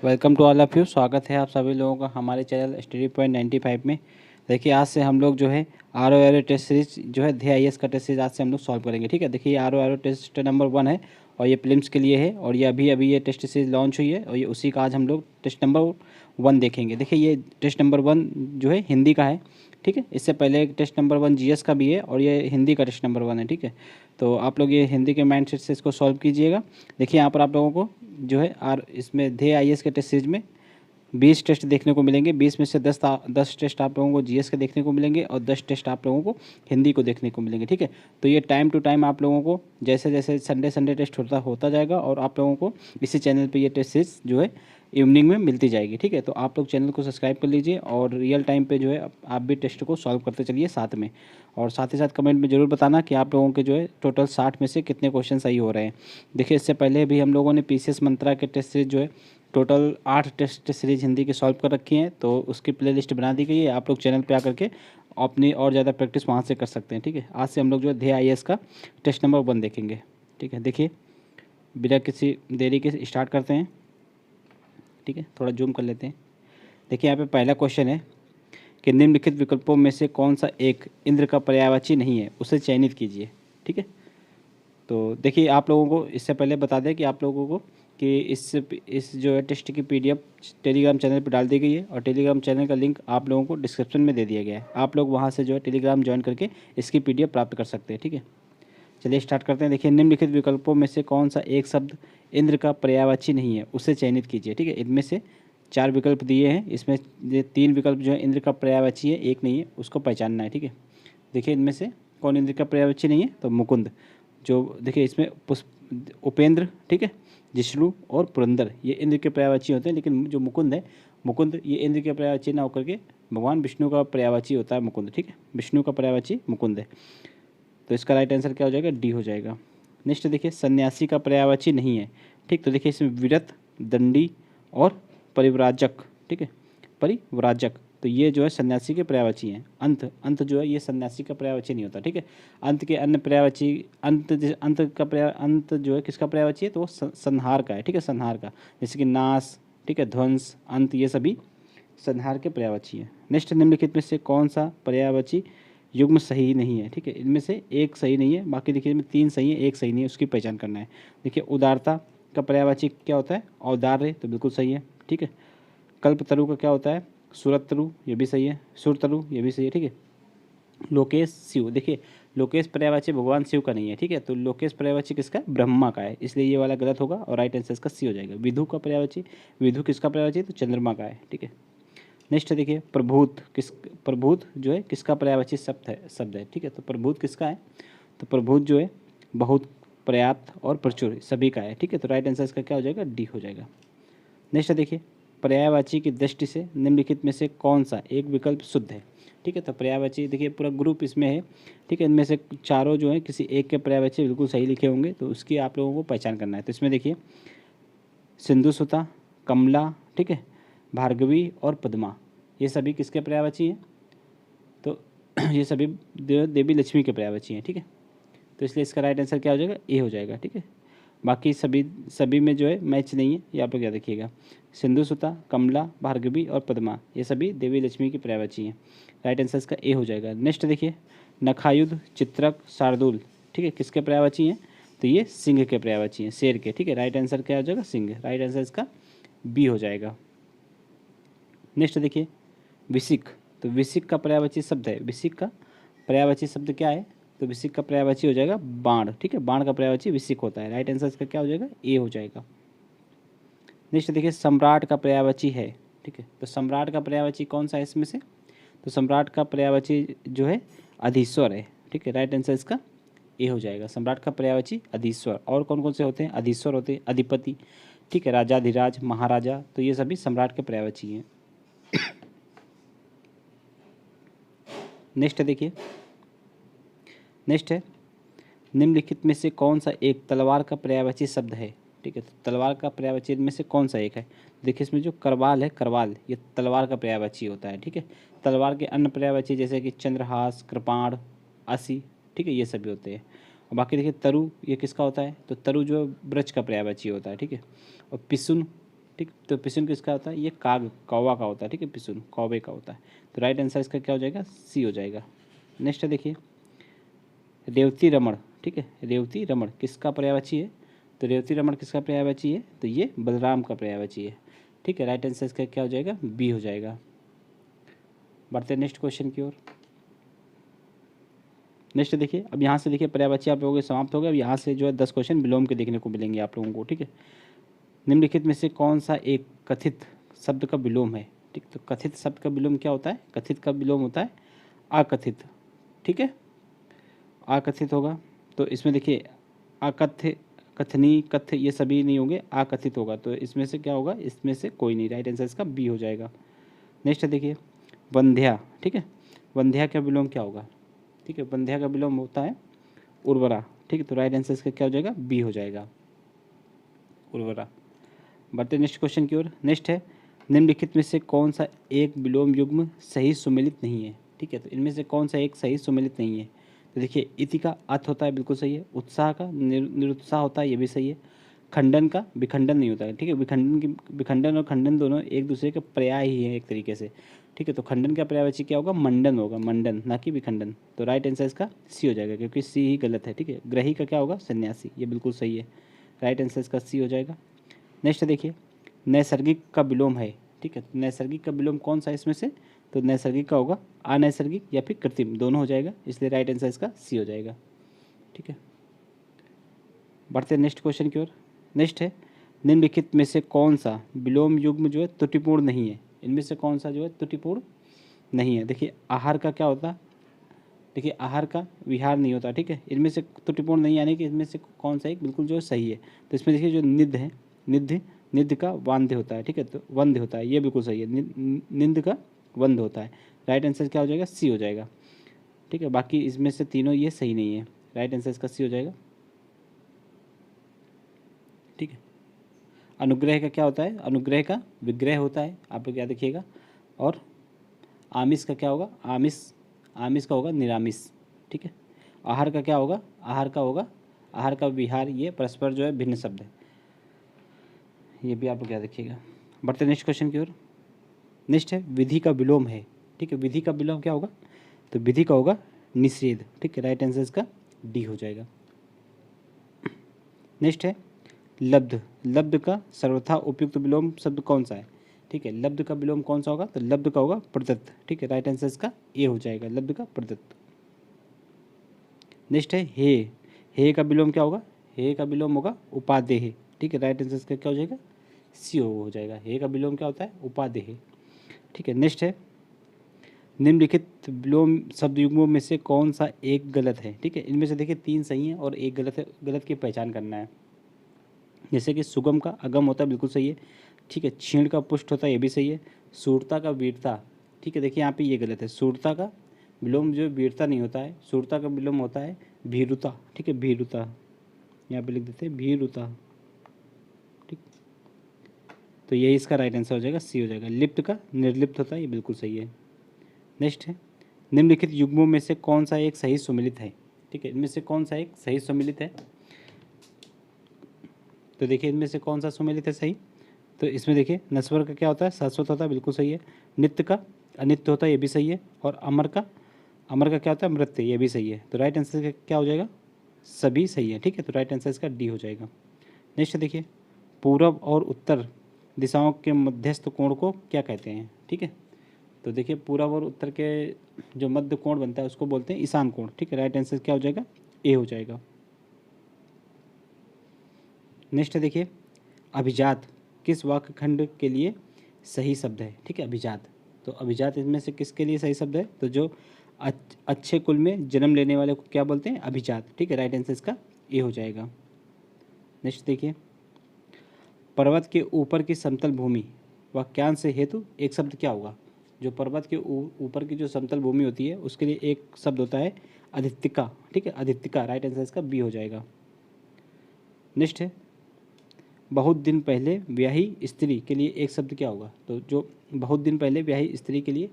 Welcome to all of you. स्वागत है आप सभी लोगों का हमारे चैनल स्टडी पॉइंट 95 में। देखिए आज से हम लोग जो है R O R test series जो है ध्यान का टेस्ट सीरीज आज से हम लोग सॉल्व करेंगे। ठीक है, देखिए आर ओ टेस्ट नंबर 1 है और ये प्रीलिम्स के लिए है और ये अभी ये टेस्ट सीरीज लॉन्च हुई है और ये उसी का आज हम लोग टेस्ट नंबर 1 देखेंगे। देखिए ये टेस्ट नंबर 1 जो है हिंदी का है। ठीक है, इससे पहले एक टेस्ट नंबर 1 जीएस का भी है और ये हिंदी का टेस्ट नंबर 1 है। ठीक है, तो आप लोग ये हिंदी के माइंड सेट से इसको सॉल्व कीजिएगा। देखिए यहाँ पर आप लोगों को जो है इसमें ध्येय आईएएस के टेस्ट सीरीज में 20 टेस्ट देखने को मिलेंगे। 20 में से 10 टेस्ट आप लोगों को जीएस के देखने को मिलेंगे और 10 टेस्ट आप लोगों को हिंदी को देखने को मिलेंगे। ठीक है, तो ये टाइम टू टाइम आप लोगों को जैसे जैसे संडे टेस्ट होता जाएगा और आप लोगों को इसी चैनल पे ये टेस्ट सीरीज जो है इवनिंग में मिलती जाएगी। ठीक है, तो आप लोग चैनल को सब्सक्राइब कर लीजिए और रियल टाइम पे जो है आप भी टेस्ट को सॉल्व करते चलिए साथ में। और साथ ही साथ कमेंट में ज़रूर बताना कि आप लोगों के जो है टोटल 60 में से कितने क्वेश्चन सही हो रहे हैं। देखिए इससे पहले भी हम लोगों ने पीसीएस मंत्रा के टेस्ट सीरीज जो है टोटल 8 टेस्ट सीरीज हिंदी की सॉल्व कर रखी हैं, तो उसकी प्लेलिस्ट बना दी गई है। आप लोग चैनल पे आकर के अपनी और ज़्यादा प्रैक्टिस वहाँ से कर सकते हैं। ठीक है, आज से हम लोग जो है ध्येय आईएएस का टेस्ट नंबर 1 देखेंगे। ठीक है, देखिए बिना किसी देरी के स्टार्ट करते हैं। ठीक है, थोड़ा जूम कर लेते हैं। देखिए यहाँ पे पहला क्वेश्चन है कि निम्नलिखित विकल्पों में से कौन सा एक इंद्र का पर्यायवाची नहीं है, उसे चयनित कीजिए। ठीक है, तो देखिए आप लोगों को इससे पहले बता दें कि आप लोगों को कि इस जो है टेस्ट की पीडीएफ टेलीग्राम चैनल पर डाल दी गई है और टेलीग्राम चैनल का लिंक आप लोगों को डिस्क्रिप्शन में दे दिया गया है। आप लोग वहाँ से जो है टेलीग्राम ज्वाइन करके इसकी पीडीएफ प्राप्त कर सकते हैं। ठीक है, चलिए स्टार्ट करते हैं। देखिए निम्नलिखित विकल्पों में से कौन सा एक शब्द इंद्र का पर्यायवाची नहीं है, उसे चयनित कीजिए। ठीक है, इनमें से 4 विकल्प दिए हैं, इसमें ये 3 विकल्प जो है इंद्र का पर्यायवाची है, एक नहीं है, उसको पहचानना है। ठीक है, देखिए इनमें से कौन इंद्र का पर्यायवाची नहीं है, तो मुकुंद। जो देखिए इसमें उपेंद्र, ठीक है, जिष्णु और पुरंदर ये इंद्र के पर्यायवाची होते हैं, लेकिन जो मुकुंद है, मुकुंद ये इंद्र के पर्यायवाची ना होकर के भगवान विष्णु का पर्यायवाची होता है मुकुंद। ठीक है, विष्णु का पर्यायवाची मुकुंद है, तो इसका राइट आंसर क्या हो जाएगा, डी हो जाएगा। नेक्स्ट देखिए सन्यासी का पर्यायवाची नहीं है। ठीक, तो देखिए इसमें विरत, दंडी और परिव्राजक। ठीक है, परिव्राजक, तो ये जो है सन्यासी के पर्यायवाची हैं। अंत, अंत जो है ये सन्यासी का पर्यायवाची नहीं होता। ठीक है, अंत के अन्य पर्यायवाची, अंत जो है किसका पर्यायवाची है, तो वो संहार का है। ठीक है, संहार का, जैसे कि नाश, ठीक है, ध्वंस, अंत, ये सभी संहार के पर्यायवाची हैं। नेक्स्ट निम्नलिखित में से कौन सा पर्यायवाची युग्म सही नहीं है। ठीक है, इनमें से एक सही नहीं है, बाकी देखिए इनमें 3 सही है, एक सही नहीं है, उसकी पहचान करना है। देखिए उदारता का पर्यायवाची क्या होता है, औदार्य, तो बिल्कुल सही है। ठीक है, कल्पतरु का क्या होता है, सुरतरु, ये भी सही है। सुरतरु, ये भी सही है। ठीक है, लोकेश शिव, देखिए लोकेश पर्यायवाची भगवान शिव का नहीं है। ठीक है, तो लोकेश पर्यायवाची किसका, ब्रह्मा का है, इसलिए ये वाला गलत होगा और राइट आंसर इसका सी हो जाएगा। विधु का पर्यायवाची, विधु किसका पर्यायवाची, तो चंद्रमा का है। ठीक है, नेक्स्ट देखिए प्रभूत, प्रभूत जो है किसका पर्यायवाची शब्द है। ठीक है, तो प्रभूत किसका है, तो प्रभूत जो है बहुत, पर्याप्त और प्रचुर सभी का है। ठीक है, तो राइट आंसर इसका क्या हो जाएगा, डी हो जाएगा। नेक्स्ट देखिए पर्यायवाची की दृष्टि से निम्नलिखित में से कौन सा एक विकल्प शुद्ध है। ठीक है, तो पर्यायवाची देखिए पूरा ग्रुप इसमें है। ठीक है, इनमें से चारों जो है किसी एक के पर्यायवाची बिल्कुल सही लिखे होंगे, तो उसकी आप लोगों को पहचान करना है। तो इसमें देखिए सिंधुसुता, कमला, ठीक है, भार्गवी और पद्मा, ये सभी किसके पर्यायवाची हैं, तो ये सभी देवी लक्ष्मी के पर्यायवाची हैं। ठीक है, तो इसलिए इसका राइट आंसर क्या हो जाएगा, ए हो जाएगा। ठीक है, बाकी सभी में जो है मैच नहीं है, ये आप लोग याद रखिएगा। सिंधुसुता, कमला, भार्गवी और पद्मा, ये सभी देवी लक्ष्मी की पर्यायवाची हैं। राइट आंसर इसका ए हो जाएगा। नेक्स्ट देखिए नखायुध, चित्रक, शार्दुल, ठीक है, किसके पर्यायवाची हैं, तो ये सिंह के पर्यायवाची हैं, शेर के। ठीक है, राइट आंसर क्या हो जाएगा, सिंह। राइट आंसर इसका बी हो जाएगा। नेक्स्ट देखिए विसिक, तो विसिक का पर्यायवाची शब्द है, विसिक का पर्यायवाची शब्द क्या है, तो विसिक का पर्यायवाची हो जाएगा बाण। ठीक है, बाण का पर्यायवाची विसिक होता है। राइट आंसर इसका क्या हो जाएगा, ए हो जाएगा। नेक्स्ट देखिए सम्राट का पर्यायवाची है। ठीक है, तो सम्राट का पर्यायवाची कौन सा है इसमें से, तो सम्राट का पर्यायवाची जो है अधीश्वर है। ठीक है, राइट आंसर इसका ए हो जाएगा। सम्राट का पर्यायवाची अधीश्वर। और कौन कौन से होते हैं, अधीश्वर होते हैं, अधिपति, ठीक है, राजाधिराज, महाराजा, तो ये सभी सम्राट के पर्यायवाची हैं। नेक्स्ट देखिए, नेक्स्ट है निम्नलिखित में से कौन सा एक तलवार का पर्यायवाची शब्द है। ठीक है, तो तलवार का पर्यायवाची में से कौन सा एक है, देखिए इसमें जो करवाल है, करवाल ये तलवार का पर्यायवाची होता है। ठीक है, तलवार के अन्य पर्यायवाची जैसे कि चंद्रहास, कृपाण, असी, ठीक है, ये सभी होते हैं। और बाकी देखिए तरु, ये किसका होता है, तो तरु जो है ब्रज का पर्यायवाची होता है। ठीक है, और पिसुन, ठीक। तो पिसुन किसका होता है? ये काग कौवा का होता है, ठीक है, पिसुन कौवे का होता है। तो राइट आंसर इसका क्या हो जाएगा? सी हो जाएगा। नेक्स्ट है देखिए रेवती रमण, ठीक है, रेवती रमण किसका पर्यायवाची है? तो रेवती रमण किसका पर्यायवाची है? तो ये बलराम का पर्यायवाची है, ठीक है। राइट आंसर इसका क्या हो जाएगा? बी हो जाएगा। बढ़ते नेक्स्ट क्वेश्चन की ओर। नेक्स्ट देखिए, अब यहाँ से देखिए पर्यायवाची आप लोगों के समाप्त हो गए। अब यहाँ से जो है 10 क्वेश्चन विलोम के देखने को मिलेंगे आप लोगों को, ठीक है। निम्नलिखित में से कौन सा एक कथित शब्द का विलोम है? ठीक, तो कथित शब्द का विलोम क्या होता है? कथित का विलोम होता है अकथित, ठीक है, अकथित होगा। तो इसमें देखिए अकथ्य, कथनी, कथ्य ये सभी नहीं होंगे, अकथित होगा। तो इसमें से क्या होगा? इसमें से कोई नहीं। राइट आंसर इसका बी हो जाएगा। नेक्स्ट देखिए वंध्या, ठीक है, वंध्या का विलोम क्या होगा? ठीक है, वंध्या का विलोम होता है उर्वरा, ठीक है। तो राइट आंसर इसका क्या हो जाएगा? बी हो जाएगा, उर्वरा। बढ़ते नेक्स्ट क्वेश्चन की ओर। नेक्स्ट है निम्नलिखित में से कौन सा एक विलोम युग्म सही सुमेलित नहीं है? ठीक है, तो इनमें से कौन सा एक सही सुमेलित नहीं है? तो देखिए इति का अथ होता है, बिल्कुल सही है। उत्साह का निरुत्साह होता है, ये भी सही है। खंडन का विखंडन नहीं होता है, ठीक है। विखंडन और खंडन दोनों एक दूसरे के पर्याय ही है एक तरीके से, ठीक है। तो खंडन का पर्यायवाची क्या होगा? मंडन होगा, मंडन, ना कि विखंडन। तो राइट आंसर इसका सी हो जाएगा, क्योंकि सी ही गलत है, ठीक है। ग्रही का क्या होगा? सन्यासी, ये बिल्कुल सही है। राइट आंसर इसका सी हो जाएगा। नेक्स्ट देखिए नैसर्गिक का विलोम है, ठीक है। नैसर्गिक का विलोम कौन सा है इसमें से? तो नैसर्गिक का होगा अनैसर्गिक या फिर कृत्रिम, दोनों हो जाएगा, इसलिए राइट आंसर इसका सी हो जाएगा, ठीक है। बढ़ते हैं नेक्स्ट क्वेश्चन की ओर। नेक्स्ट है निम्नलिखित में से कौन सा विलोम युग्म जो है त्रुटिपूर्ण नहीं है? इनमें से कौन सा जो है त्रुटिपूर्ण नहीं है? देखिए आहार का क्या होता है? देखिए आहार का विहार नहीं होता, ठीक है। इनमें से त्रुटिपूर्ण नहीं, यानी कि इनमें से कौन सा एक बिल्कुल जो है सही है? तो इसमें देखिए जो निध है, निध, निध का वांध्य होता है, ठीक है। तो वंध्य होता है, ये बिल्कुल सही है। निंद का वंध होता है। राइट आंसर क्या हो जाएगा? सी हो जाएगा, ठीक है। बाकी इसमें से तीनों ये सही नहीं है। राइट आंसर इसका सी हो जाएगा, ठीक है। अनुग्रह का क्या होता है? अनुग्रह का विग्रह होता है, आप लोग क्या देखिएगा। और आमिष का क्या होगा? आमिष, आमिष का होगा निरामिष, ठीक है। आहार का क्या होगा? आहार का होगा, आहार का विहार, ये परस्पर जो है भिन्न शब्द है, ये भी आप लोग क्या देखिएगा। बढ़ते नेक्स्ट क्वेश्चन की ओर। नेक्स्ट है विधि का विलोम है, ठीक है। विधि का विलोम क्या होगा? तो विधि का होगा निषेध, ठीक है। राइट आंसर इसका डी हो जाएगा। नेक्स्ट है लब्ध, लब्ध का सर्वथा उपयुक्त विलोम शब्द कौन सा है? ठीक है, लब्ध का विलोम कौन सा होगा? तो लब्ध का होगा प्रदत्त, ठीक है। राइट आंसर इसका ए हो जाएगा, लब्ध का प्रदत्त। नेक्स्ट है हे का विलोम क्या होगा? हे का विलोम होगा उपादेय, ठीक है। राइट आंसर इसका क्या हो जाएगा? सी हो जाएगा। हे का विलोम क्या होता है? उपादेय, ठीक है। नेक्स्ट है निम्नलिखित विलोम शब्द युग्मों में से कौन सा एक गलत है? ठीक है, इनमें से देखिए 3 सही हैं और एक गलत है, गलत की पहचान करना है। जैसे कि सुगम का अगम होता है, बिल्कुल सही है, ठीक है। क्षीण का पुष्ट होता है, ये भी सही है। सूरता का वीरता, ठीक है, देखिए यहाँ पे ये गलत है। सूरता का विलोम जो वीरता नहीं होता है, सूरता का विलोम होता है भीरुता, ठीक है, भीरुता, यहाँ पे लिख देते हैं भीरुता, ठीक। तो यही इसका राइट आंसर हो जाएगा, सी हो जाएगा। लिप्त का निर्लिप्त होता है, ये बिल्कुल सही है। नेक्स्ट है निम्नलिखित युग्मों में से कौन सा एक सही सुमिलित है? ठीक है, इनमें से कौन सा एक सही सुमिलित है? तो देखिए इनमें से कौन सा सुमेलित है सही? तो इसमें देखिए नश्वर का क्या होता है? शाश्वत होता है, बिल्कुल सही है। नित्य का अनित्य होता है, ये भी सही है। और अमर का क्या होता है? मृत्य, ये भी सही है। तो राइट आंसर क्या हो जाएगा? सभी सही है, ठीक है। तो राइट आंसर इसका डी हो जाएगा। नेक्स्ट देखिए पूरब और उत्तर दिशाओं के मध्यस्थ कोण को क्या कहते हैं? ठीक है, तो देखिए पूरब और उत्तर के जो मध्य कोण बनता है उसको बोलते हैं ईशान कोण, ठीक है। राइट आंसर क्या हो जाएगा? ए हो जाएगा। नेक्स्ट देखिए अभिजात किस वाक्य खंड के लिए सही शब्द है? ठीक है, अभिजात। तो अभिजात इनमें से किसके लिए सही शब्द है? तो जो अच्छे कुल में जन्म लेने वाले को क्या बोलते हैं? अभिजात, ठीक है। राइट आंसर इसका ए हो जाएगा। नेक्स्ट देखिए पर्वत के ऊपर की समतल भूमि वाक्यांश हेतु एक शब्द क्या होगा? जो पर्वत के ऊपर की जो समतल भूमि होती है उसके लिए एक शब्द होता है आदित्यिका, ठीक है, आदित्यिका। राइट आंसर इसका बी हो जाएगा। नेक्स्ट है बहुत दिन पहले ब्याही स्त्री के लिए एक शब्द क्या होगा? तो जो बहुत दिन पहले ब्याही स्त्री के लिए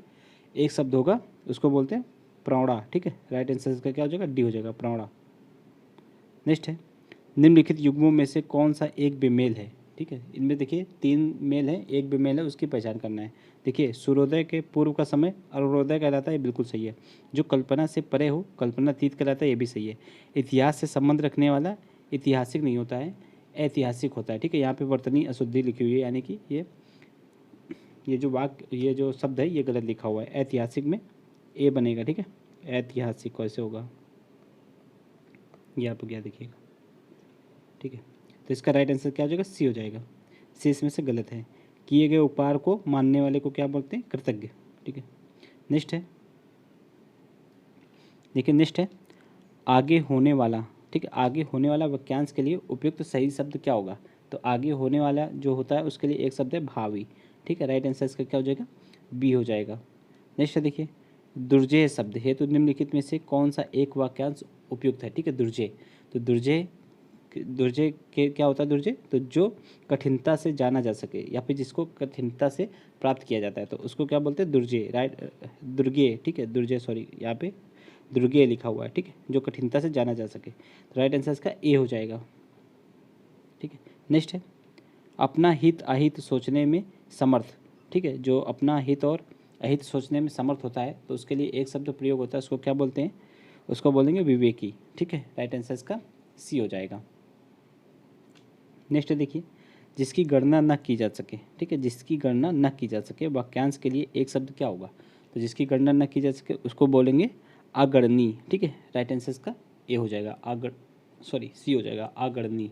एक शब्द होगा उसको बोलते हैं प्रौढ़ा, ठीक है। राइट आंसर इसका क्या हो जाएगा? डी हो जाएगा, प्रौढ़ा। नेक्स्ट है निम्नलिखित युग्मों में से कौन सा एक बेमेल है? ठीक है। इनमें देखिए 3 मेल है, एक बेमेल है, उसकी पहचान करना है। देखिए सूर्योदय के पूर्व का समय अरुणोदय कहलाता है, ये बिल्कुल सही है। जो कल्पना से परे हो कल्पनातीत कहलाता है, ये भी सही है। इतिहास से संबंध रखने वाला ऐतिहासिक नहीं होता है, ऐतिहासिक होता है, ठीक है। यहाँ पे वर्तनी अशुद्धि लिखी हुई है, यानी कि ये जो वाक्य, ये जो शब्द है ये गलत लिखा हुआ है। ऐतिहासिक में ए बनेगा, ठीक है। ऐतिहासिक कैसे होगा, ये आप क्या देखिएगा, ठीक है। तो इसका राइट आंसर क्या हो जाएगा, सी हो जाएगा। सी इसमें से गलत है। किए गए उपहार को मानने वाले को क्या बोलते हैं, कृतज्ञ, ठीक है। नेक्स्ट है, देखिए नेक्स्ट है आगे होने वाला, ठीक है। आगे होने वाला वाक्यांश के लिए उपयुक्त सही शब्द क्या होगा। तो आगे होने वाला जो होता है उसके लिए एक शब्द है भावी, ठीक है। राइट आंसर इसका क्या हो जाएगा, बी हो जाएगा। नेक्स्ट है देखिए दुर्जेय शब्द है तो निम्नलिखित में से कौन सा एक वाक्यांश उपयुक्त है, ठीक है। दुर्जेय, तो दुर्जेय, दुर्जेय के क्या होता है, दुर्जेय तो जो कठिनता से जाना जा सके या फिर जिसको कठिनता से प्राप्त किया जाता है तो उसको क्या बोलते हैं, दुर्जेय। राइट, दुर्गेय, ठीक है, दुर्जेय सॉरी, यहाँ पे दुर्गेय लिखा हुआ है, ठीक है, जो कठिनता से जाना जा सके। तो राइट आंसर इसका ए हो जाएगा, ठीक है। नेक्स्ट है अपना हित अहित सोचने में समर्थ, ठीक है। जो अपना हित और अहित सोचने में समर्थ होता है तो उसके लिए एक शब्द प्रयोग होता है, उसको क्या बोलते हैं, उसको बोलेंगे विवेकी, ठीक है। राइट आंसर इसका सी हो जाएगा। नेक्स्ट देखिए जिसकी गणना न की जा सके, ठीक है, जिसकी गणना न की जा सके वाक्यांश के लिए एक शब्द क्या होगा। तो जिसकी गणना न की जा सके उसको बोलेंगे अगणनी, ठीक है। राइट आंसर इसका ए हो जाएगा, सी हो जाएगा, अगणनी,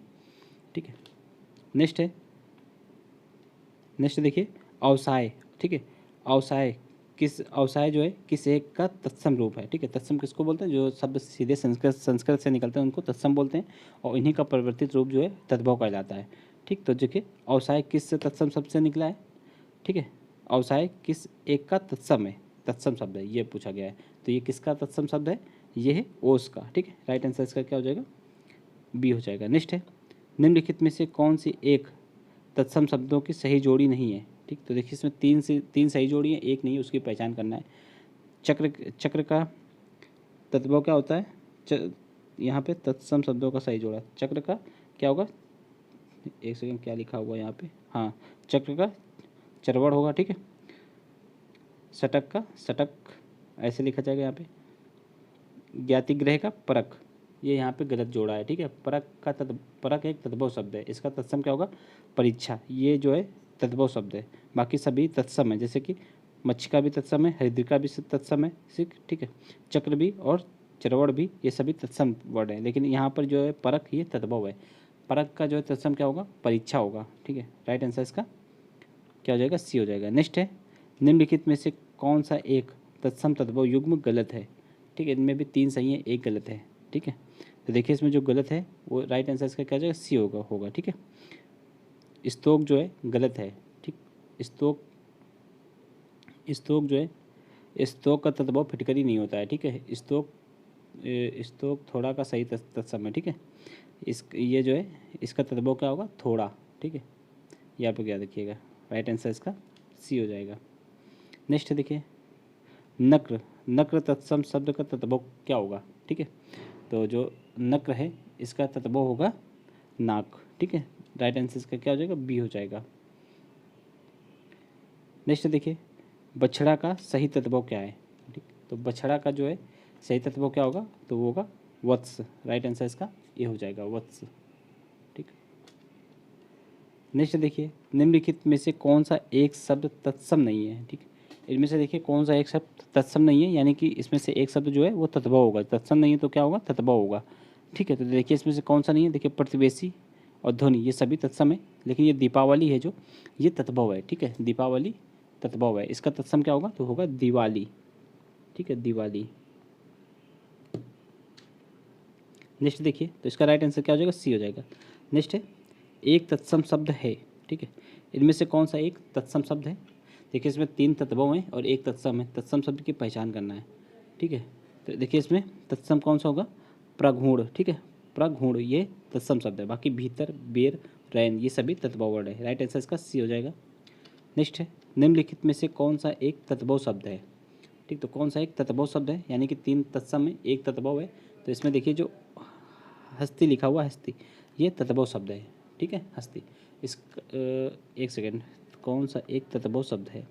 ठीक है। नेक्स्ट है, नेक्स्ट देखिए अवसाय, ठीक है। अवसाय अवसाय जो है किस एक का तत्सम रूप है, ठीक है। तत्सम किसको बोलते हैं, जो शब्द सीधे संस्कृत से निकलते हैं उनको तत्सम बोलते हैं, और इन्हीं का परिवर्तित रूप जो है तद्भव कहलाता है, ठीक। तो देखिए अवसाय किस तत्सम शब्द से निकला है, ठीक है। अवसाय किस एक का तत्सम है, तत्सम शब्द है, ये पूछा गया है। तो ये किसका तत्सम शब्द है, ये है ओस का, ठीक है। राइट आंसर इसका क्या हो जाएगा, बी हो जाएगा। नेक्स्ट है निम्नलिखित में से कौन सी एक तत्सम शब्दों की सही जोड़ी नहीं है, ठीक। तो देखिए इसमें तीन सही जोड़ी है, एक नहीं है, उसकी पहचान करना है। चक्र का तत्व क्या होता है, यहाँ पे तत्सम शब्दों का सही जोड़ा चक्र का क्या होगा, एक सेकंड क्या लिखा हुआ है यहाँ पे, हाँ चक्र का चरवड़ होगा, ठीक है। सटक ऐसे लिखा जाएगा यहाँ पे। ज्ञातिग्रह का परक, ये यहाँ पे गलत जोड़ा है, ठीक है। परक एक तद्भव शब्द है, इसका तत्सम क्या होगा, परीक्षा, ये जो है तद्भव शब्द है। बाकी सभी तत्सम है, जैसे कि मच्छी का भी तत्सम है, हरिद्र का भी तत्सम है, ठीक है। चक्र भी और चरवड़ भी, ये सभी तत्सम वर्ड है, लेकिन यहाँ पर जो है परक ये तद्भव है। परक का जो है तत्सम क्या होगा, परीक्षा होगा, ठीक है। राइट आंसर इसका क्या हो जाएगा, सी हो जाएगा। नेक्स्ट है निम्नलिखित में से कौन सा एक तत्सम तद्भव युग्म गलत है, ठीक है। इनमें भी 3 सही है, एक गलत है, ठीक है। तो देखिए इसमें जो गलत है वो राइट आंसर इसका क्या हो जाएगा, सी होगा, ठीक है। स्तोक जो है गलत है, ठीक। स्तोक जो है स्तोक का तद्भव फिटकरी नहीं होता है, ठीक है। स्तोक थोड़ा का सही तत्सम है, ठीक है। ये जो है इसका तद्भव क्या होगा, थोड़ा, ठीक है। यहाँ पर क्या देखिएगा, राइट आंसर इसका सी हो जाएगा। नेक्स्ट देखिए नक्र तत्सम शब्द का तद्भव क्या होगा, ठीक है। तो जो नक्र है इसका तद्भव होगा नाक, ठीक है। राइट आंसर इसका क्या हो जाएगा, बी हो जाएगा। नेक्स्ट देखिए बछड़ा का सही तद्भव क्या है, ठीक। तो बछड़ा का जो है सही तद्भव क्या होगा, तो वो होगा वत्स। राइट आंसर इसका ये हो जाएगा, वत्स, ठीक। नेक्स्ट देखिए निम्नलिखित में से कौन सा एक शब्द तत्सम नहीं है, ठीक। इनमें से देखिए कौन सा एक शब्द तत्सम नहीं है, यानी कि इसमें से एक शब्द जो है वो तद्भव होगा, तत्सम नहीं है तो क्या होगा, तद्भव होगा, ठीक है। तो देखिए इसमें से कौन सा नहीं है, देखिए प्रतिवेशी और ध्वनि ये सभी तत्सम है, लेकिन ये दीपावली है जो ये तद्भव है, ठीक है। दीपावली तद्भव है, इसका तत्सम क्या होगा, तो होगा दिवाली, ठीक है, दिवाली। नेक्स्ट देखिए तो इसका राइट आंसर क्या हो जाएगा, सी हो जाएगा। नेक्स्ट है एक तत्सम शब्द है, ठीक है। इनमें से कौन सा एक तत्सम शब्द है, देखिए इसमें 3 तत्वों हैं और एक तत्सम है, तत्सम शब्द की पहचान करना है, ठीक है। तो देखिए इसमें तत्सम कौन सा होगा, प्रगूढ़, ठीक है। प्रगूढ़ ये तत्सम शब्द है, बाकी भीतर, बेर, रैन ये सभी तत्वव वर्ड है। राइट आंसर इसका सी हो जाएगा। नेक्स्ट है निम्नलिखित में से कौन सा एक तत्वव शब्द है, ठीक। तो कौन सा एक तत्वव शब्द है, यानी कि 3 तत्सम है एक तत्वव है। तो इसमें देखिए जो हस्ती लिखा हुआ, हस्ती ये तत्वव शब्द है, ठीक है, हस्ती। इस एक सेकेंड, कौन सा एक तत्वों शब्द है?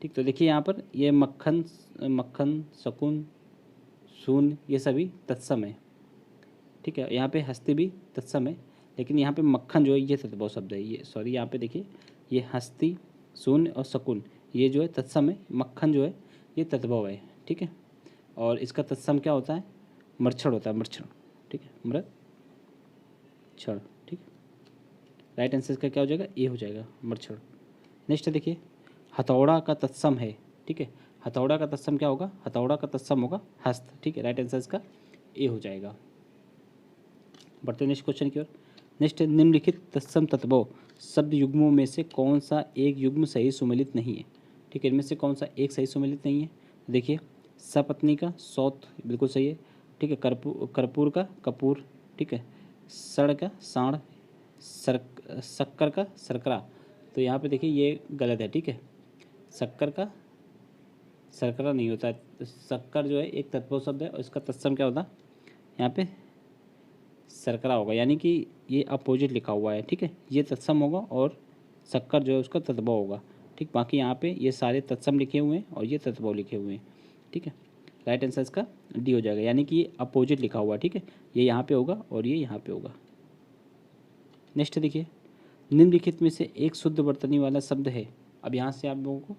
ठीक, तो देखिए यहाँ पर ये मक्खन, मक्खन, शकुन, शून्य, ये सभी तत्सम है। ठीक है, यहाँ पे हस्ती भी तत्सम है, लेकिन यहाँ पे मक्खन जो है ये तत्वों शब्द है। ये सॉरी, यहाँ पे देखिए ये हस्ती, शून्य और शकुन ये जो है तत्सम है, मक्खन जो है ये तत्वों है। ठीक है, और इसका तत्सम क्या होता है? मृक्षण होता है, मृक्षण। ठीक है, मृक्षण। ठीक है, राइट आंसर इसका क्या हो जाएगा? ए हो जाएगा, मृक्षण। नेक्स्ट देखिए, हथौड़ा का तत्सम है। ठीक है, हथौड़ा का तत्सम क्या होगा? हथौड़ा का तत्सम होगा हस्त। ठीक है, राइट आंसर इसका ए हो जाएगा। बढ़ते नेक्स्ट क्वेश्चन की ओर। नेक्स्ट, निम्नलिखित तत्सम तत्वों शब्द युग्मों में से कौन सा एक युग्म सही सुमेलित नहीं है? ठीक है, इनमें से कौन सा एक सही सुमेलित नहीं है? देखिए, सपत्नी का सौत बिल्कुल सही है। ठीक है, कर्पूर का कपूर। ठीक है, सड़ का साढ़, शक्कर का शर्करा। तो यहाँ पे देखिए ये गलत है। ठीक है, शक्कर का शर्करा नहीं होता है। शक्कर जो है एक तत्व शब्द है और इसका तत्सम क्या होता है? यहाँ पे शर्करा होगा, यानी कि ये अपोजिट लिखा हुआ है। ठीक है, ये तत्सम होगा और शक्कर जो है उसका तत्व होगा। ठीक, बाकी यहाँ पे ये सारे तत्सम लिखे हुए हैं और ये तत्व लिखे हुए हैं। ठीक है, राइट आंसर इसका डी हो जाएगा, यानी कि ये अपोजिट लिखा हुआ है। ठीक है, ये यहाँ पे होगा और ये यहाँ पे होगा। नेक्स्ट देखिए, निम्नलिखित में से एक शुद्ध वर्तनी वाला शब्द है। अब यहाँ से आप लोगों को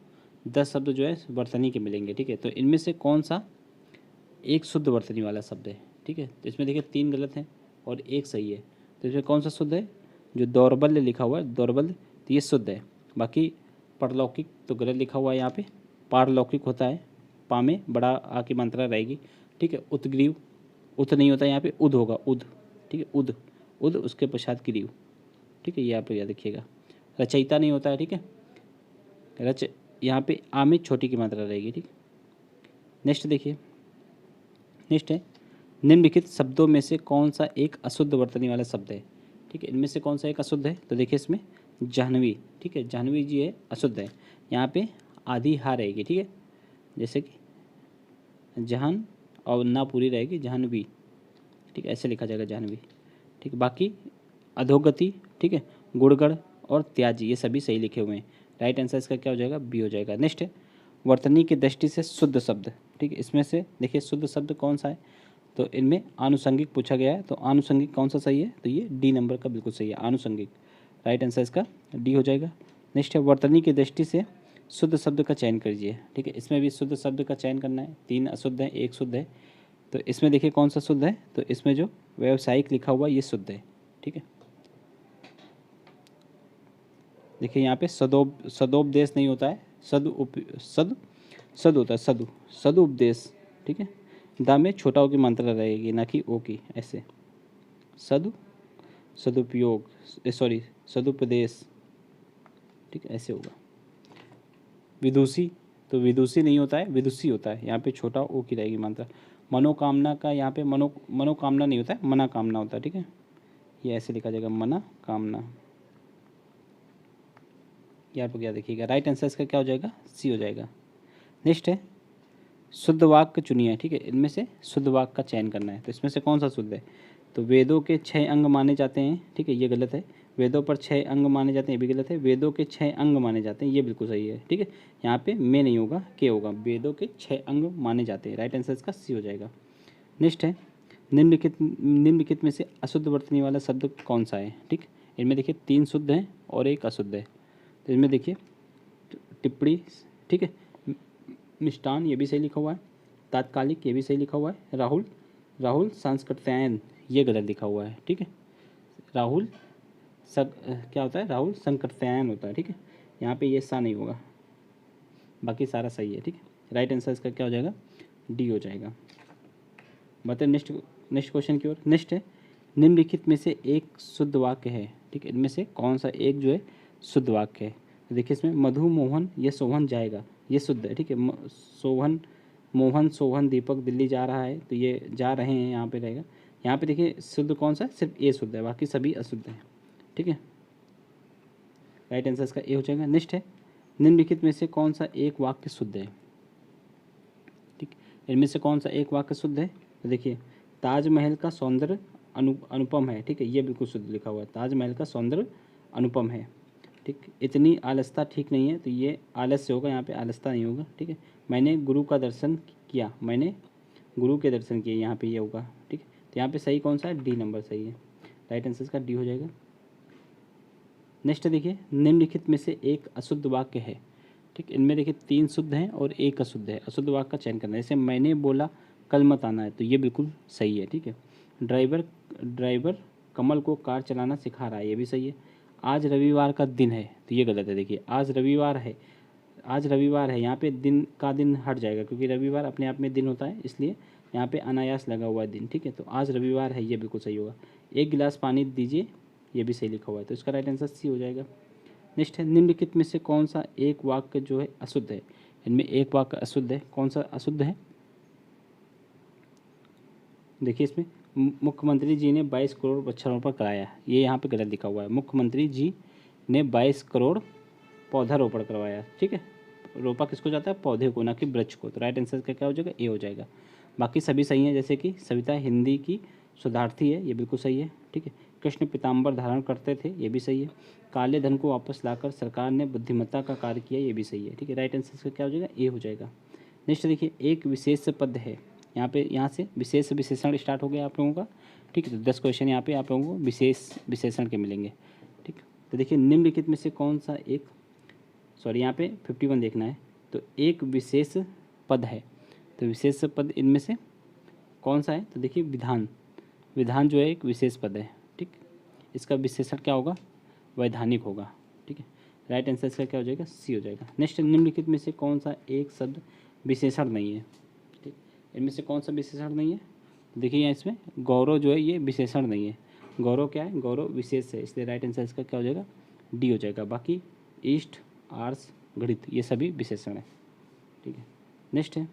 10 शब्द जो है वर्तनी के मिलेंगे। ठीक है, तो इनमें से कौन सा एक शुद्ध वर्तनी वाला शब्द है? ठीक है, तो इसमें देखिए 3 गलत हैं और एक सही है। तो इसमें कौन सा शुद्ध है? जो दौर्बल्य लिखा हुआ है, दौर्बल्य, तो ये शुद्ध है। बाकी परलौकिक तो गलत लिखा हुआ है यहाँ पे, पारलौकिक होता है, पा में बड़ा आ की मात्रा रहेगी। ठीक है, उत्ग्रीव, उत नहीं होता यहाँ पे, उद होगा, उद। ठीक है, उद, उद उसके पश्चात ग्रीव। ठीक है, ये आप याद रखिएगा। रचयिता नहीं होता है। ठीक है, रच यहाँ पे आ में छोटी की मात्रा रहेगी। ठीक, नेक्स्ट देखिए, नेक्स्ट है, निम्नलिखित शब्दों में से कौन सा एक अशुद्ध वर्तनी वाला शब्द है? ठीक है, इनमें से कौन सा एक अशुद्ध है? तो देखिए इसमें जाह्नवी। ठीक है, जाह्नवी जी है अशुद्ध है। यहाँ पे आधी हा रहेगी। ठीक है, जैसे कि जहान और ना पूरी रहेगी, जाह्नवी। ठीक है, ऐसे लिखा जाएगा जाह्नवी। ठीक, बाकी अधोगति, ठीक है, गुड़गढ़ और त्याजी ये सभी सही लिखे हुए हैं। राइट आंसर इसका क्या हो जाएगा? बी हो जाएगा। नेक्स्ट है, वर्तनी की दृष्टि से शुद्ध शब्द। ठीक है, इसमें से देखिए शुद्ध शब्द कौन सा है? तो इनमें आनुषंगिक पूछा गया है, तो आनुषंगिक कौन सा सही है? तो ये डी नंबर का बिल्कुल सही है, आनुषंगिक। राइट आंसर इसका डी हो जाएगा। नेक्स्ट है, वर्तनी की दृष्टि से शुद्ध शब्द का चयन कीजिए। ठीक है, इसमें भी शुद्ध शब्द का चयन करना है। 3 अशुद्ध है, 1 शुद्ध है। तो इसमें देखिए कौन सा शुद्ध है? तो इसमें जो व्यावसायिक लिखा हुआ ये शुद्ध है। ठीक है, देखिए यहाँ पे सदोपदेश नहीं होता है, सद होता है, सदुपदेश। ठीक है, दा में छोटा ओ की मात्रा रहेगी, ना कि ओ की। ऐसे सदुपयोग, सॉरी सदुपदेश। ठीक है, ऐसे होगा। विदुषी, तो विदुषी नहीं होता है, विदुषी होता है। यहाँ पे छोटा ओ की रहेगी मात्रा। मनोकामना का यहाँ पे मनोकामना नहीं होता है, मना कामना होता है। ठीक है, ये ऐसे लिखा जाएगा, मना कामना। यहाँ पर क्या देखिएगा, राइट आंसर इसका क्या हो जाएगा? सी हो जाएगा। नेक्स्ट है, शुद्ध वाक्य चुनिए। ठीक है, इनमें से शुद्ध वाक्य का चयन करना है। तो इसमें से कौन सा शुद्ध है? तो वेदों के 6 अंग माने जाते हैं। ठीक है, ये गलत है। वेदों पर 6 अंग माने जाते हैं, ये भी गलत है। वेदों के 6 अंग माने जाते हैं, ये बिल्कुल सही है। ठीक है, यहाँ पे में नहीं होगा, के होगा। वेदों के 6 अंग माने जाते हैं। राइट आंसर इसका सी हो जाएगा। नेक्स्ट है, निम्नलिखित में से अशुद्ध वर्तनी वाला शब्द कौन सा है? ठीक, इनमें देखिए 3 शुद्ध हैं और 1 अशुद्ध है। तो इनमें देखिए टिप्पणी, ठीक है, मिष्टान ये भी सही लिखा हुआ है। तात्कालिक ये भी सही लिखा हुआ है। राहुल सांस्कृत्यायन ये गलत लिखा हुआ है। ठीक है, राहुल क्या होता है? राहुल संकृत्यायन होता है। ठीक है, यहाँ पे ये सा नहीं होगा, बाकी सारा सही है। ठीक है, राइट आंसर इसका क्या हो जाएगा? डी हो जाएगा। बताइए नेक्स्ट क्वेश्चन की ओर। नेक्स्ट है, निम्नलिखित में से एक शुद्ध वाक्य है। ठीक है, इनमें से कौन सा एक जो है शुद्ध वाक्य है? तो देखिए इसमें मधु मोहन ये सोहन जाएगा, ये शुद्ध है। ठीक है, मोहन सोहन दीपक दिल्ली जा रहा है, तो ये जा रहे हैं यहाँ पे रहेगा। यहाँ पे देखिए शुद्ध कौन सा है? सिर्फ ए शुद्ध है, बाकी सभी अशुद्ध हैं। ठीक है, राइट आंसर इसका ए हो जाएगा। नेक्स्ट है, निम्नलिखित में से कौन सा एक वाक्य शुद्ध है? ठीक, इनमें से कौन सा एक वाक्य शुद्ध है? तो देखिए, ताजमहल का सौंदर्य अनुपम है। ठीक है, ये बिल्कुल शुद्ध लिखा हुआ है, ताजमहल का सौंदर्य अनुपम है। ठीक, इतनी आलसता ठीक नहीं है, तो ये आलस्य होगा, यहाँ पे आलसता नहीं होगा। ठीक है, मैंने गुरु का दर्शन किया, मैंने गुरु के दर्शन किए, यहाँ पे ये होगा। ठीक है, तो यहाँ पे सही कौन सा है, डी नंबर सही है। राइट आंसर इसका डी हो जाएगा। नेक्स्ट देखिए, निम्नलिखित में से एक अशुद्ध वाक्य है। ठीक, इनमें देखिए 3 शुद्ध हैं और 1 अशुद्ध है। अशुद्ध वाक्य का चयन करना है। जैसे मैंने बोला कल मत आना है, तो ये बिल्कुल सही है। ठीक है, ड्राइवर ड्राइवर कमल को कार चलाना सिखा रहा है, ये भी सही है। आज रविवार का दिन है, तो ये गलत है। देखिए, आज रविवार है, आज रविवार है, यहाँ पे दिन का दिन हट जाएगा, क्योंकि रविवार अपने आप में दिन होता है, इसलिए यहाँ पे अनायास लगा हुआ है दिन। ठीक है, तो आज रविवार है, ये बिल्कुल सही होगा। 1 गिलास पानी दीजिए, ये भी सही लिखा हुआ है, तो इसका राइट आंसर सी हो जाएगा। नेक्स्ट है, निम्नलिखित में से कौन सा एक वाक्य जो है अशुद्ध है। इनमें एक वाक्य अशुद्ध है, कौन सा अशुद्ध है। देखिए, इसमें मुख्यमंत्री जी ने 22 करोड़ वृक्षारोपण कराया, ये यहाँ पे गलत लिखा हुआ है। मुख्यमंत्री जी ने 22 करोड़ पौधारोपण करवाया। ठीक है, रोपा किसको जाता है, पौधे को, ना कि वृक्ष को। तो राइट आंसर का क्या हो जाएगा, ए हो जाएगा। बाकी सभी सही हैं, जैसे कि सविता हिंदी की शोधार्थी है, ये बिल्कुल सही है। ठीक है, कृष्ण पीताम्बर धारण करते थे, ये भी सही है। काले धन को वापस लाकर सरकार ने बुद्धिमत्ता का कार्य किया, ये भी सही है। ठीक है, राइट आंसर का क्या हो जाएगा, ए हो जाएगा। नेक्स्ट देखिए, एक विशेष पद है, यहाँ से विशेष विशेषण स्टार्ट हो गया आप लोगों का। ठीक है, तो 10 क्वेश्चन यहाँ पे आप लोगों को विशेष विशेषण के मिलेंगे। ठीक, तो देखिए, निम्नलिखित में से कौन सा एक, सॉरी यहाँ पे 51 देखना है। तो एक विशेष पद है, तो विशेष पद इनमें से कौन सा है, तो देखिए विधान, विधान जो है एक विशेष पद है। ठीक, इसका विशेषण क्या होगा, वैधानिक होगा। ठीक है, राइट आंसर इसका क्या हो जाएगा, सी हो जाएगा। नेक्स्ट, निम्नलिखित में से कौन सा एक शब्द विशेषण नहीं है। ठीक, इनमें से कौन सा विशेषण नहीं है, देखिए यहाँ इसमें गौरव जो है ये विशेषण नहीं है। गौरव क्या है, गौरव विशेष है, इसलिए राइट आंसर इसका क्या हो जाएगा, डी हो जाएगा। बाकी ईस्ट, आर्स, गणित, ये सभी विशेषण है। ठीक है, नेक्स्ट है,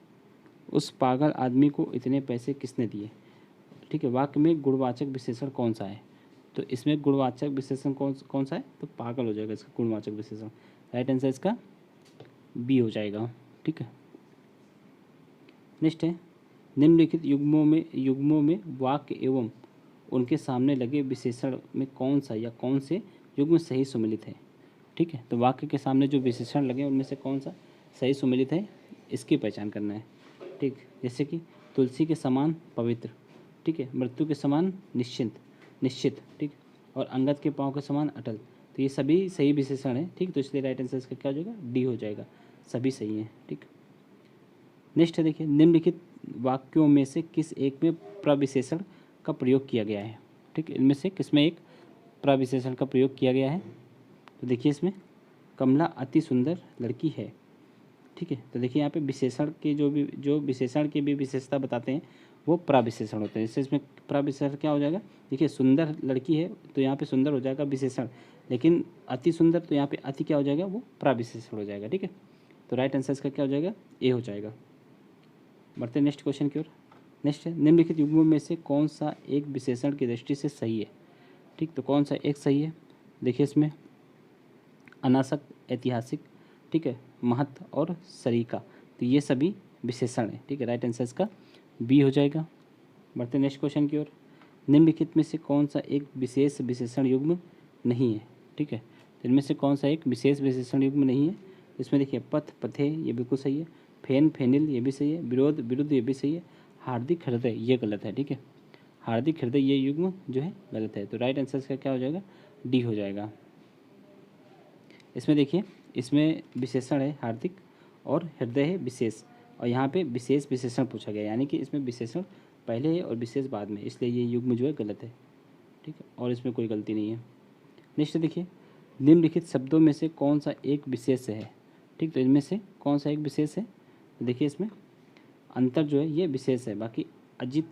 उस पागल आदमी को इतने पैसे किसने दिए। ठीक है, वाक्य में गुणवाचक विशेषण कौन सा है, तो इसमें गुणवाचक विशेषण कौन सा है, तो पागल हो जाएगा इसका गुणवाचक विशेषण। राइट आंसर इसका बी हो जाएगा। ठीक है, नेक्स्ट है, निम्नलिखित युग्मों में वाक्य एवं उनके सामने लगे विशेषण में कौन सा या कौन से युग्म सही सुमेलित है। ठीक है, तो वाक्य के सामने जो विशेषण लगे उनमें से कौन सा सही सुमेलित है, इसकी पहचान करना है। ठीक, जैसे कि तुलसी के समान पवित्र, ठीक है, मृत्यु के समान निश्चित, ठीक, और अंगद के पाँव के समान अटल, तो ये सभी सही विशेषण है। ठीक, तो इसलिए राइट आंसर इसका क्या हो जाएगा, डी हो जाएगा, सभी सही हैं। ठीक, नेक्स्ट है, देखिए, निम्नलिखित वाक्यों में से किस एक में प्रविशेषण का प्रयोग किया गया है। ठीक, इनमें से किसमें एक प्रविशेषण का प्रयोग किया गया है, तो देखिए इसमें कमला अति सुंदर लड़की है। ठीक है, तो देखिए यहाँ पे विशेषण के जो विशेषण की भी विशेषता बताते हैं वो प्रविशेषण होते हैं। जैसे इसमें प्रविशेषण क्या हो जाएगा, देखिए सुंदर लड़की है तो यहाँ पे सुंदर हो जाएगा विशेषण, लेकिन अति सुंदर तो यहाँ पे अति क्या हो जाएगा, वो प्रविशेषण हो जाएगा। ठीक है, तो राइट आंसर इसका क्या हो जाएगा, ए हो जाएगा। बढ़ते नेक्स्ट क्वेश्चन की ओर। नेक्स्ट है, निम्नलिखित युग्मों में से कौन सा एक विशेषण की दृष्टि से सही है। ठीक, तो कौन सा एक सही है, देखिए इसमें अनासक्त, ऐतिहासिक, ठीक है, महत्व और सरीका, तो ये सभी विशेषण है। ठीक है, राइट आंसर इसका बी हो जाएगा। बढ़ते नेक्स्ट क्वेश्चन की ओर। निम्नलिखित में से कौन सा एक विशेष विशेषण युग्म नहीं है। ठीक है, तो इनमें से कौन सा एक विशेष विशेषण युग्म नहीं है, इसमें देखिए पथ, पथे, ये बिल्कुल सही है। फेन, फेनिल, ये भी सही है। विरोध, विरुद्ध, ये भी सही है। हार्दिक, हृदय, ये गलत है। ठीक है, हार्दिक, हृदय, ये युग्म जो है गलत है, तो राइट आंसर इसका क्या हो जाएगा, डी हो जाएगा। इसमें देखिए, इसमें विशेषण है हार्दिक और हृदय है विशेष, और यहाँ पे विशेष विशेषण पूछा गया, यानी कि इसमें विशेषण पहले है और विशेष बाद में, इसलिए ये युग्म जो है गलत है। ठीक है, और इसमें कोई गलती नहीं है। नेक्स्ट देखिए, निम्नलिखित शब्दों में से कौन सा एक विशेष है। ठीक, तो इनमें से कौन सा एक विशेष है, तो देखिए इसमें अंतर जो है ये विशेष है, बाकी अजित,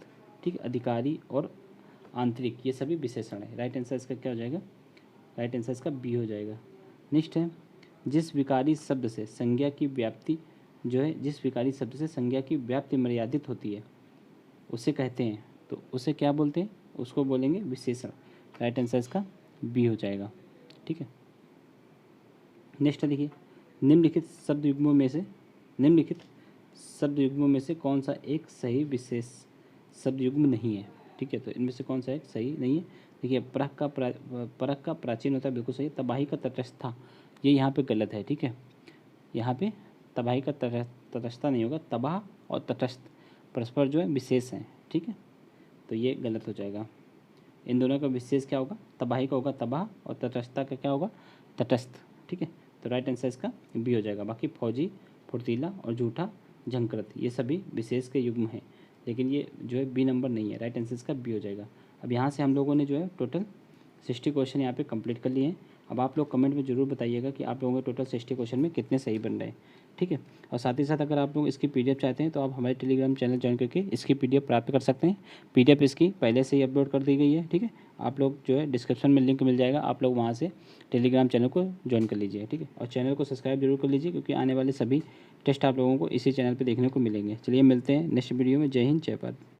ठीक, अधिकारी और आंतरिक, ये सभी विशेषण है। राइट आंसर इसका क्या हो जाएगा, राइट आंसर इसका बी हो जाएगा। नेक्स्ट है, जिस विकारी शब्द से संज्ञा की व्याप्ति जो है, जिस विकारी शब्द से संज्ञा की व्याप्ति मर्यादित होती है उसे कहते हैं, तो उसे क्या बोलते हैं, उसको बोलेंगे विशेषण। राइट आंसर इसका बी हो जाएगा। ठीक है, नेक्स्ट देखिए, निम्नलिखित शब्द युग्मों में से कौन सा एक सही विशेष शब्द युग्म नहीं है। ठीक है, तो इनमें से कौन सा एक सही नहीं है, देखिए परख का प्राचीन होता है, बिल्कुल सही। तबाही का तटस्था, ये यहाँ पे गलत है, ठीक है। यहाँ पे तबाही का तटस्थता नहीं होगा, तबाह और तटस्थ परस्पर जो है विशेष हैं, ठीक है। तो ये गलत हो जाएगा। इन दोनों का विशेष क्या होगा, तबाही का होगा तबाह और तटस्थता का क्या होगा, तटस्थ, ठीक है। तो राइट आंसर इसका बी हो जाएगा। बाकी फौजी, फुर्तीला और झूठा, झंकृत, ये सभी विशेष के युग्म हैं, लेकिन ये जो है बी नंबर नहीं है। राइट आंसर इसका बी हो जाएगा। अब यहाँ से हम लोगों ने जो है टोटल 60 क्वेश्चन यहाँ पे कंप्लीट कर लिए हैं। अब आप लोग कमेंट में ज़रूर बताइएगा कि आप लोगों के टोटल 60 क्वेश्चन में कितने सही बन रहे हैं, ठीक है। और साथ ही साथ अगर आप लोग इसकी पीडीएफ चाहते हैं तो आप हमारे टेलीग्राम चैनल ज्वाइन करके इसकी पीडीएफ प्राप्त कर सकते हैं। पीडीएफ इसकी पहले से ही अपलोड कर दी गई है, ठीक है। आप लोग जो है डिस्क्रिप्शन में लिंक मिल जाएगा, आप लोग वहाँ से टेलीग्राम चैनल को ज्वाइन कर लीजिए, ठीक है। और चैनल को सब्सक्राइब जरूर कर लीजिए, क्योंकि आने वाले सभी टेस्ट आप लोगों को इसी चैनल पर देखने को मिलेंगे। चलिए मिलते हैं नेक्स्ट वीडियो में। जय हिंद, जय भारत।